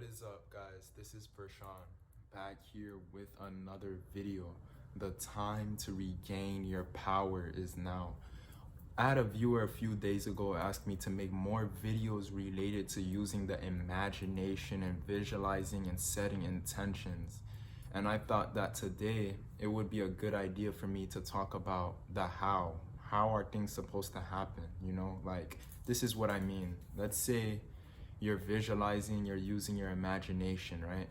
What is up, guys? This is Vershonc back here with another video. The time to regain your power is now. I had a viewer a few days ago ask me to make more videos related to using the imagination and visualizing and setting intentions. And I thought that today it would be a good idea for me to talk about the how. How are things supposed to happen? Like, this is what I mean. Let's say you're visualizing, you're using your imagination, right?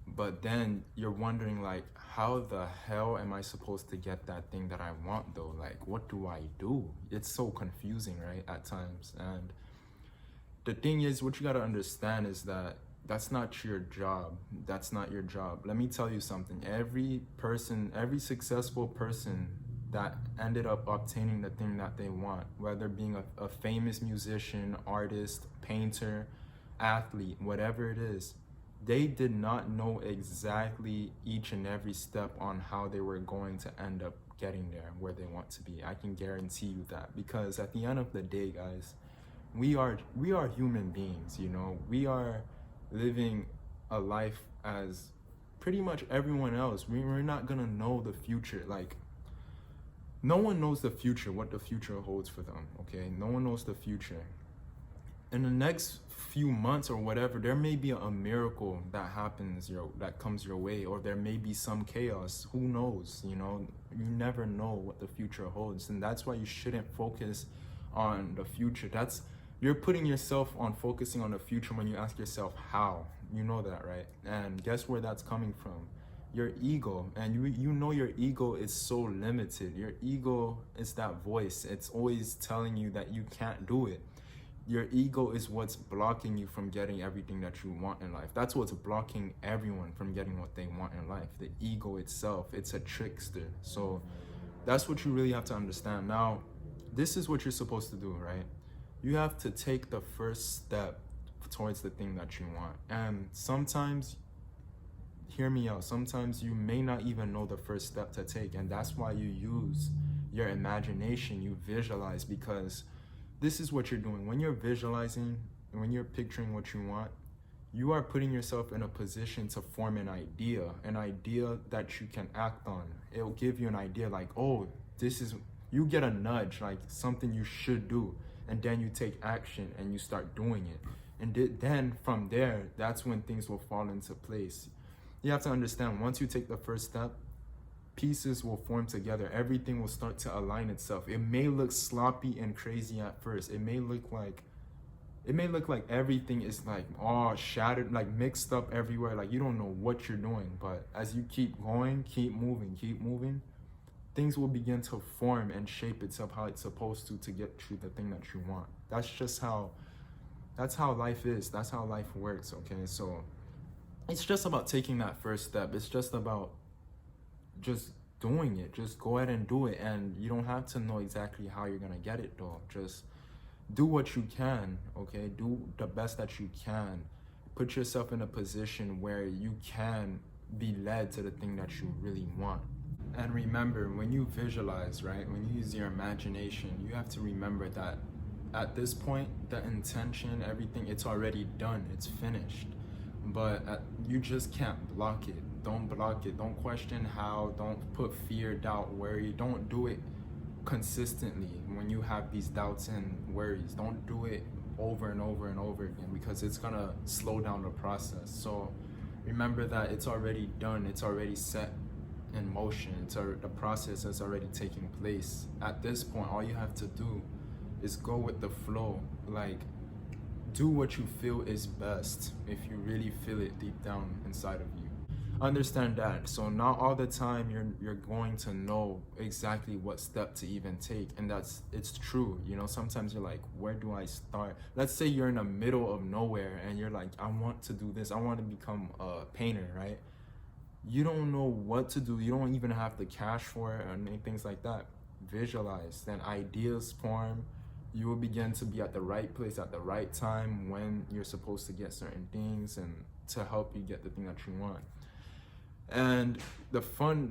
But then you're wondering, like, how the hell am I supposed to get that thing that I want though? Like, what do I do? It's so confusing, right, at times. And the thing is, what you gotta understand is that that's not your job. That's not your job. Let me tell you something. Every successful person that ended up obtaining the thing that they want, whether being a famous musician, artist, painter, athlete, whatever it is, they did not know exactly each and every step on how they were going to end up getting there where they want to be. I can guarantee you that, because at the end of the day, guys, we are human beings. We are living a life as pretty much everyone else. We're not gonna know the future. Like, no one knows the future, what the future holds for them, okay? No one knows the future. In the next few months or whatever, there may be a miracle that happens, that comes your way, or there may be some chaos. Who knows? You never know what the future holds, and that's why you shouldn't focus on the future. You're putting yourself on focusing on the future when you ask yourself how. You know that, right? And guess where that's coming from? Your ego. And your ego is so limited. Your ego is that voice. It's always telling you that you can't do it. Your ego is what's blocking you from getting everything that you want in life. That's what's blocking everyone from getting what they want in life. The ego itself, it's a trickster. So that's what you really have to understand. Now, this is what you're supposed to do, right? You have to take the first step towards the thing that you want. And sometimes, hear me out, sometimes you may not even know the first step to take. And that's why you use your imagination, you visualize, because this is what you're doing. When you're visualizing, when you're picturing what you want, you are putting yourself in a position to form an idea that you can act on. It'll give you an idea like, oh, you get a nudge, like something you should do. And then you take action and you start doing it. And then from there, that's when things will fall into place. You have to understand, once you take the first step, pieces will form together. Everything will start to align itself. It may look sloppy and crazy at first. It may look like everything is like all shattered, like mixed up everywhere. Like you don't know what you're doing. But as you keep going, keep moving, things will begin to form and shape itself how it's supposed to get you the thing that you want. That's how life is. That's how life works, okay? So it's just about taking that first step. It's just about just doing it. Just go ahead and do it. And you don't have to know exactly how you're gonna get it though. Just do what you can, okay? Do the best that you can. Put yourself in a position where you can be led to the thing that you really want. And remember, when you visualize, right, when you use your imagination, you have to remember that at this point, the intention, everything, it's already done, it's finished. But you just can't block it. Don't block it. Don't question how. Don't put fear, doubt, worry. Don't do it consistently when you have these doubts and worries. Don't do it over and over and over again, because it's gonna slow down the process. So remember that it's already done. It's already set in motion. The process has already taken place. At this point, all you have to do is go with the flow. Like, do what you feel is best if you really feel it deep down inside of you. Understand that. So not all the time you're going to know exactly what step to even take, and it's true. Sometimes you're like, where do I start? Let's say you're in the middle of nowhere and you're like, I want to do this. I want to become a painter, right? You don't know what to do. You don't even have the cash for it or things like that. Visualize, then ideas form. You will begin to be at the right place at the right time when you're supposed to get certain things and to help you get the thing that you want. And the fun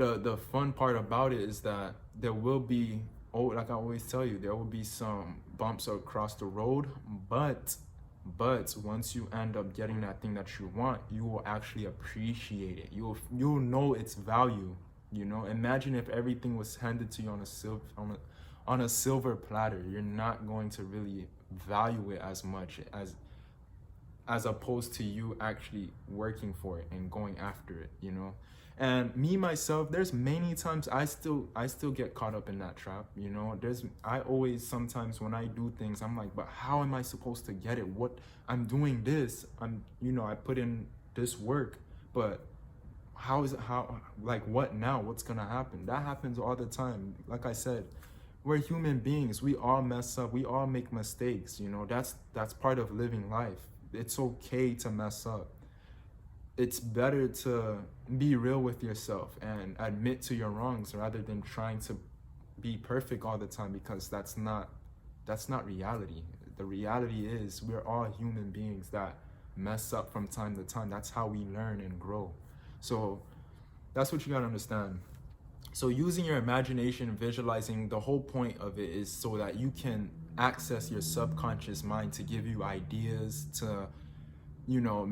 part about it is that there will be, like I always tell you, there will be some bumps across the road, but But once you end up getting that thing that you want, you will actually appreciate it. You'll know its value. You know, imagine if everything was handed to you on a silver platter. You're not going to really value it as much as opposed to you actually working for it and going after it, you know. And me myself, there's many times I still get caught up in that trap, you know. I always, sometimes when I do things, I'm like, but how am I supposed to get it? What, I'm doing this, I put in this work, but what now? What's gonna happen? That happens all the time. Like I said, we're human beings. We all mess up. We all make mistakes, you know. That's part of living life. It's okay to mess up. It's better to be real with yourself and admit to your wrongs rather than trying to be perfect all the time, because that's not reality. The reality is we're all human beings that mess up from time to time. That's how we learn and grow. So that's what you gotta understand. So using your imagination, visualizing, the whole point of it is so that you can access your subconscious mind to give you ideas, to, you know,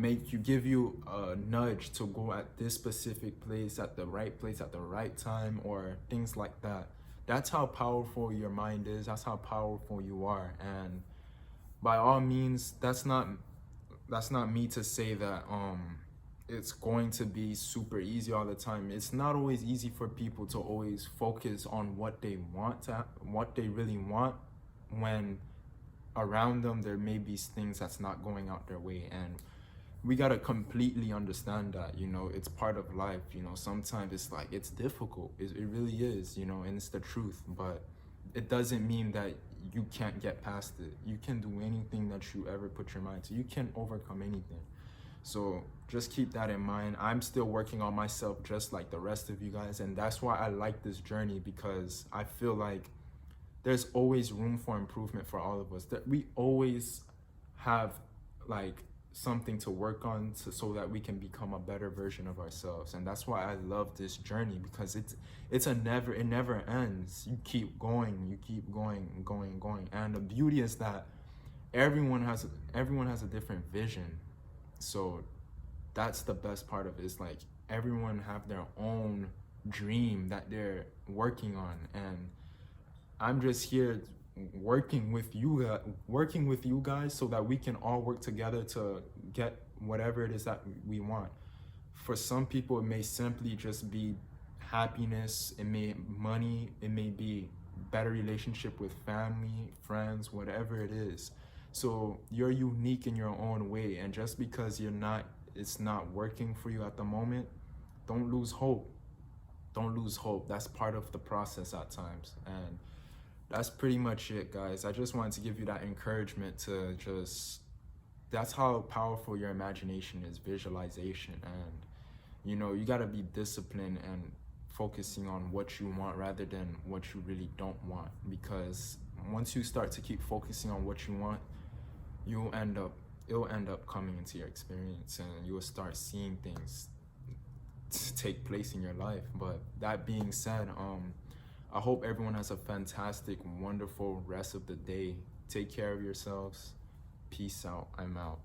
give you a nudge to go at this specific place at the right time, or things like that. That's how powerful your mind is. That's how powerful you are. And by all means, that's not me to say that it's going to be super easy all the time. It's not always easy for people to always focus on what they really want, when around them there may be things that's not going out their way. And we gotta completely understand that, you know, it's part of life. You know, sometimes it's difficult. It really is, you know, and it's the truth. But it doesn't mean that you can't get past it. You can do anything that you ever put your mind to. You can overcome anything. So just keep that in mind. I'm still working on myself just like the rest of you guys. And that's why I like this journey, because I feel like there's always room for improvement for all of us. That we always have like something to work on so that we can become a better version of ourselves. And that's why I love this journey, because it never ends. You keep going and going. And the beauty is that everyone has a different vision. So that's the best part of it. It's like everyone have their own dream that they're working on, and I'm just here working with you guys so that we can all work together to get whatever it is that we want. For some people, it may simply just be happiness, it may money, it may be better relationship with family, friends, whatever it is. So you're unique in your own way, and just because it's not working for you at the moment, don't lose hope. That's part of the process at times. And that's pretty much it, guys. I just wanted to give you that encouragement to that's how powerful your imagination is, visualization. And, you know, you got to be disciplined and focusing on what you want rather than what you really don't want. Because once you start to keep focusing on what you want, it'll end up coming into your experience, and you will start seeing things take place in your life. But that being said, I hope everyone has a fantastic, wonderful rest of the day. Take care of yourselves. Peace out. I'm out.